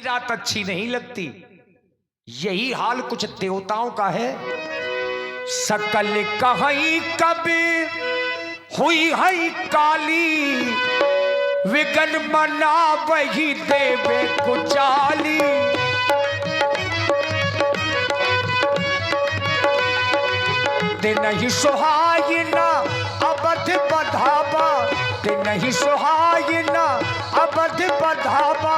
रात अच्छी नहीं लगती। यही हाल कुछ देवताओं का है। सकल कहीं कभी हुई है काली, विगन मना वही देवे कुचाली। दिन ही सुहाइना अवध बधावा, दिन ही सुहाइना अवध बधावा,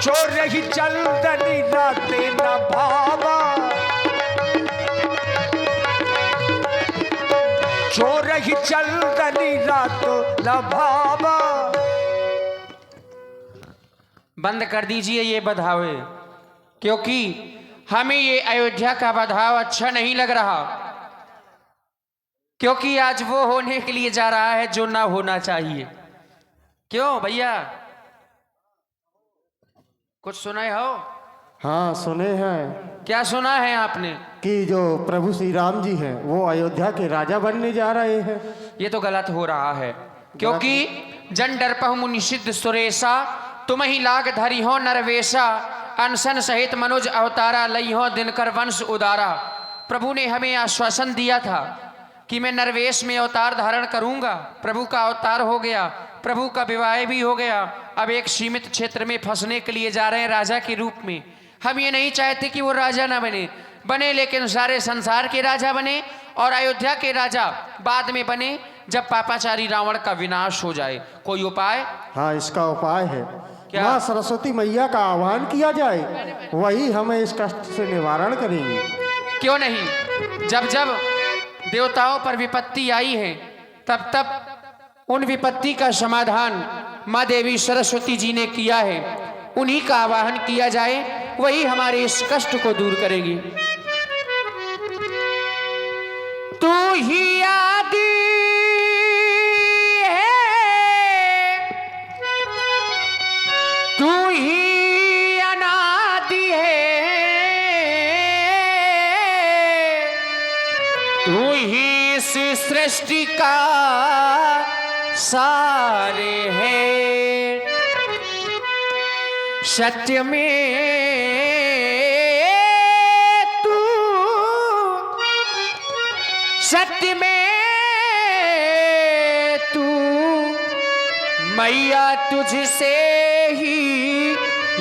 चोर ही चंदनी राते न भावा, चोर ही चंदनी रात न भावा। बंद कर दीजिए ये बधावे, क्योंकि हमें ये अयोध्या का बधाव अच्छा नहीं लग रहा, क्योंकि आज वो होने के लिए जा रहा है जो ना होना चाहिए। क्यों भैया, कुछ सुने हो? हाँ सुने हैं। क्या सुना है आपने? कि जो प्रभु श्री राम जी हैं वो अयोध्या के राजा बनने जा रहे हैं। ये तो गलत हो रहा है, क्योंकि जन डरपहु मुनि सिद्ध सुरेशा, तुम ही लाग धरी हो नरवेशा, अनशन सहित मनुज अवतारा, लई हो दिनकर वंश उदारा। प्रभु ने हमें आश्वासन दिया था कि मैं नरवेश में अवतार धारण करूंगा। प्रभु का अवतार हो गया, प्रभु का विवाह भी हो गया। अब एक सीमित क्षेत्र में फंसने के लिए जा रहे हैं राजा के रूप में। हम ये नहीं चाहते कि वो राजा ना बने, लेकिन सारे संसार के राजा बने और अयोध्या के राजा बाद में बने, जब पापाचारी रावण का विनाश हो जाए। कोई उपाय? हाँ, इसका उपाय है। क्या? माँ सरस्वती मैया का आह्वान किया जाए, वही हमें इस कष्ट से निवारण करेंगे। क्यों नहीं? जब जब देवताओं पर विपत्ति आई है, तब तब उन विपत्ति का समाधान माँ देवी सरस्वती जी ने किया है। उन्हीं का आवाहन किया जाए, वही हमारे इस कष्ट को दूर करेगी। तू ही आदि है, तू ही अनादि है, तू ही इस सृष्टि का सारे है। सत्य में तू, सत्य में तू मैया, तुझसे ही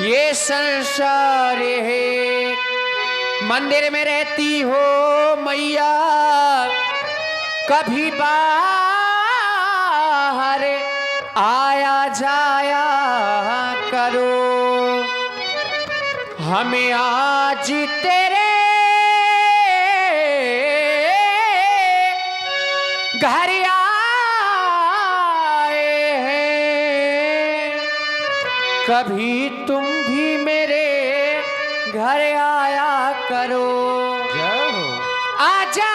ये संसार है। मंदिर में रहती हो मैया, कभी बाहर आया जाया करो। हमें आज तेरे घर आए हैं, कभी तुम भी मेरे घर आया करो। आजा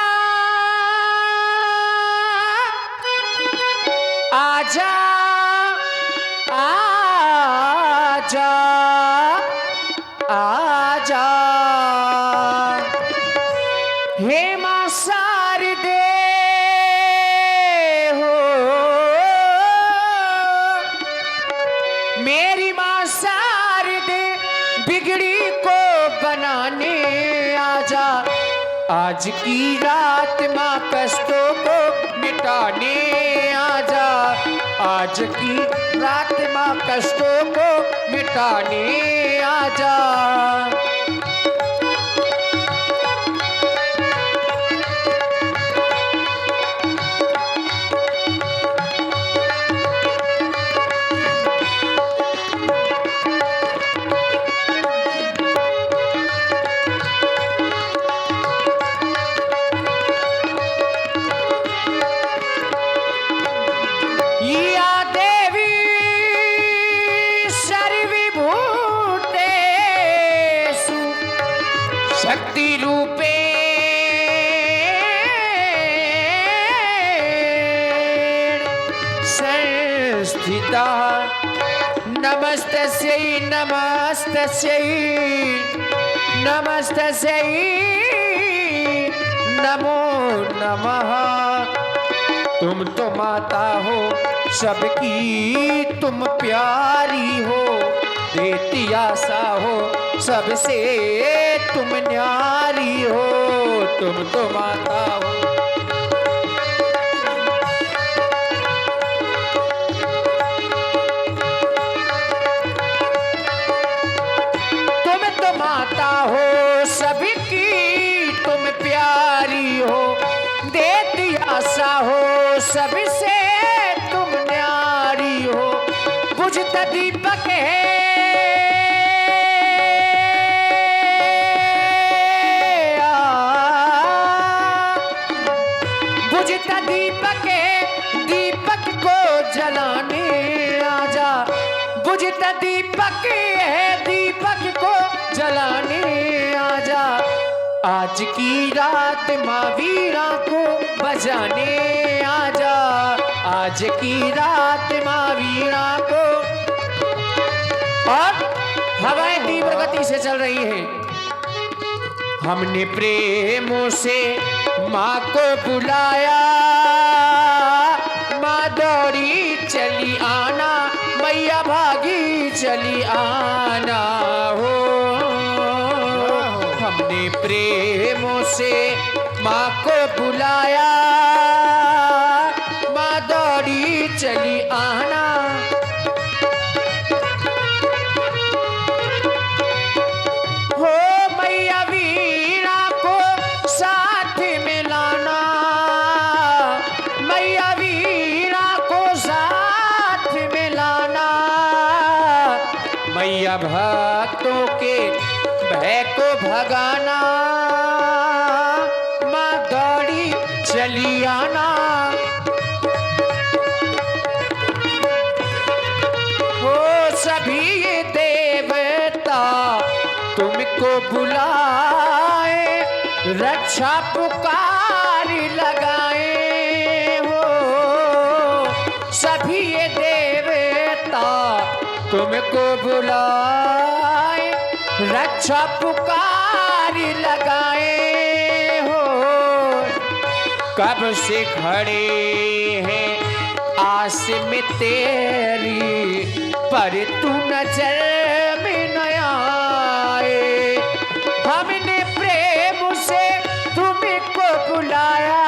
आजा आजा आजा, हे मां शारदे हो, मेरी मां शारदे, बिगड़ी को बनाने आजा। आज की रात मां कष्टों को मिटाने आजा। आज की रात मां कष्टों को मिटाने आजा। शक्ति रूपे संस्थिता, नमस्तस्यै नमस्तस्यै नमस्तस्यै नमो नमः। तुम तो माता हो सबकी, तुम प्यारी हो, देती आशा हो सबसे तुम न्यारी हो, तुम तो माता हो। तुम तो माता हो सबकी तुम प्यारी हो, देती आशा हो सबसे तुम न्यारी हो। बुझता दीपक है बुझता दीपक है, दीपक को जलाने आजा। बुझता दीपक है, दीपक को जलाने आजा। आज की रात माँ वीणा को बजाने आजा, आज की रात माँ वीणा को। और हवाएं तीव्र गति से चल रही हैं। हमने प्रेमों से माँ को बुलाया, माँ दौड़ी चली आना, मैया भागी चली आना हो। हमने प्रेमों से माँ को बुलाया, माँ दौड़ी चली आना। हो मैया वीणा को साथ में लाना, मैया वीणा को साथ में लाना। मैया भक्तों के भय को भगाना, माँ दौड़ी चली आना। हो सभी ये देवता तुमको बुलाए, रक्षा पुकार लगाए हो। सभी ये देवता तुमको बुलाए, रक्षा पुकार लगाए हो। कब से खड़े हैं आस में तेरी, पर तू नजर में न आए। हमने प्रेम से तुमको बुलाया,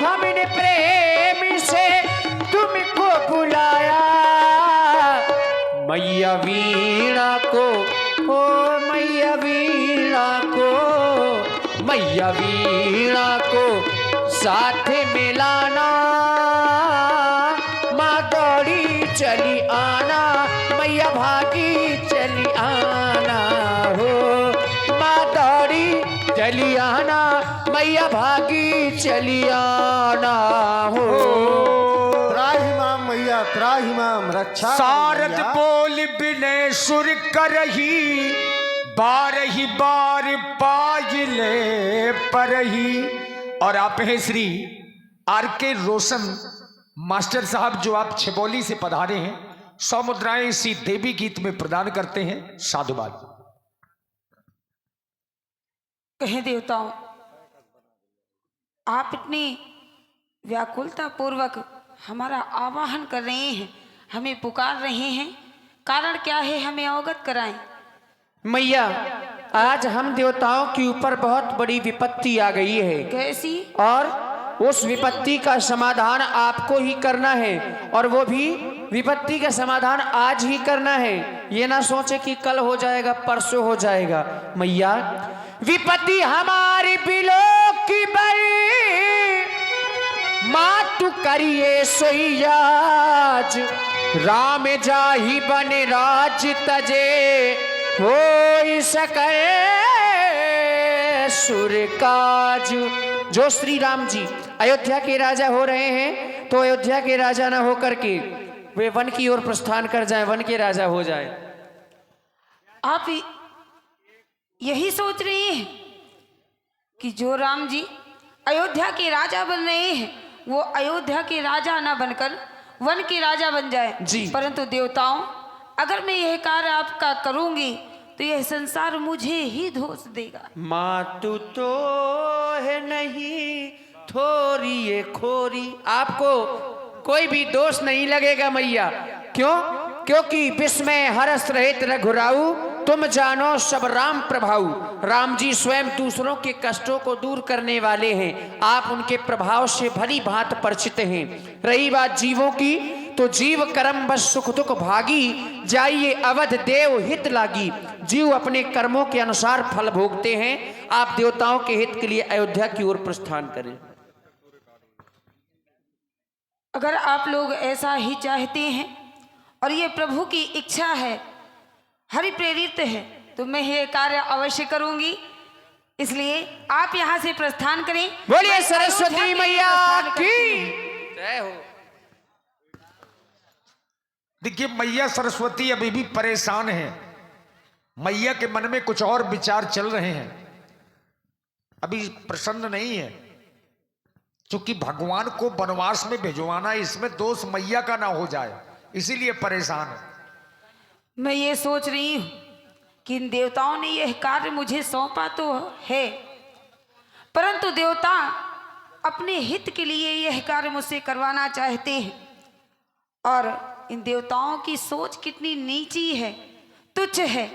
हमने प्रेम से तुमको बुलाया। मैया वीणा को, ओ मैया वीणा को, मैया वीणा को साथ मिलाना। माँ दौड़ी चली आना, मैया भागी चली आना हो। माँ दौड़ी चली आना, मैया भागी चली आना हो। त्राहिमाम मैया त्राहिमाम, रक्षा सारद मैया। बोल बिने सुर करही, बारही बार पायले परही। और आप हैं श्री आर के रोशन मास्टर साहब, जो आप छिबौली से पधारे हैं। 100 मुद्राएं इसी देवी गीत में प्रदान करते हैं। साधुवाद। कहे देवताओं, आप इतनी व्याकुलता पूर्वक हमारा आवाहन कर रहे हैं, हमें पुकार रहे हैं, कारण क्या है हमें अवगत कराएं। मैया, आज हम देवताओं के ऊपर बहुत बड़ी विपत्ति आ गई है। कैसी? और उस विपत्ति का समाधान आपको ही करना है, और वो भी विपत्ति का समाधान आज ही करना है। ये ना सोचे कि कल हो जाएगा, परसों हो जाएगा। मैया, विपत्ति हमारी बिलो की बड़ी, माँ तू करिए सोयाज। राम जाहि बन राज तजे, हो सके सुर काज। जो श्री राम जी अयोध्या के राजा हो रहे हैं, तो अयोध्या के राजा ना होकर के वे वन की ओर प्रस्थान कर जाएं, वन के राजा हो जाएं। आप यही सोच रहे हैं कि जो राम जी अयोध्या के राजा बन रहे हैं, वो अयोध्या के राजा ना बनकर वन के राजा बन जाए जी। परंतु देवताओं, अगर मैं यह कार्य आपका करूंगी तो यह संसार मुझे ही दोष देगा। मातु तो है नहीं थोरी ये खोरी, आपको कोई भी दोष नहीं लगेगा मैया। क्यों? क्योंकि विस्मय हर्ष रहित रघुराऊ, तुम जानो सब राम प्रभाऊ। राम जी स्वयं दूसरों के कष्टों को दूर करने वाले हैं, आप उनके प्रभाव से भली भांत परिचित हैं। रही बात जीवों की, तो जीव कर्म बस सुख दुख भागी, जाइए अवध देव हित लागी। जीव अपने कर्मों के अनुसार फल भोगते हैं, आप देवताओं के हित के लिए अयोध्या की ओर प्रस्थान करें। अगर आप लोग ऐसा ही चाहते हैं और ये प्रभु की इच्छा है, हरि प्रेरित है, तो मैं ये कार्य अवश्य करूंगी। इसलिए आप यहाँ से प्रस्थान करें। बोलिए मैं सरस्वती अयोध्या के लिए मैया प्रस्थान करती की हूँ। जय हो। देखिए मैया सरस्वती अभी भी परेशान है। मैया के मन में कुछ और विचार चल रहे हैं, अभी प्रसन्न नहीं है। क्योंकि भगवान को वनवास में भिजवाना, इसमें दोष मैया का ना हो जाए, इसीलिए परेशान है। मैं ये सोच रही हूँ कि इन देवताओं ने यह कार्य मुझे सौंपा तो है, परंतु देवता अपने हित के लिए यह कार्य मुझसे करवाना चाहते हैं। और इन देवताओं की सोच कितनी नीची है, तुच्छ है।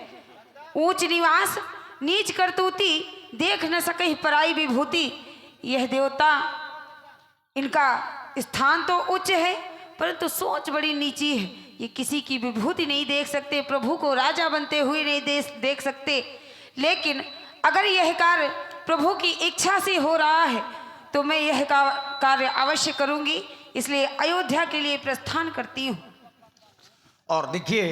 ऊंच निवास नीच करतूती, देख न सके पराई विभूति। यह देवता, इनका स्थान तो उच्च है, परंतु सोच बड़ी नीची है। ये किसी की विभूति नहीं देख सकते, प्रभु को राजा बनते हुए नहीं देख सकते। लेकिन अगर यह कार्य प्रभु की इच्छा से हो रहा है, तो मैं यह कार्य अवश्य करूंगी। इसलिए अयोध्या के लिए प्रस्थान करती हूँ। और देखिए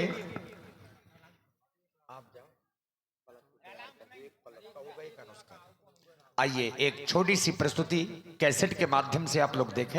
आइए एक छोटी सी प्रस्तुति कैसेट के माध्यम से आप लोग देखें।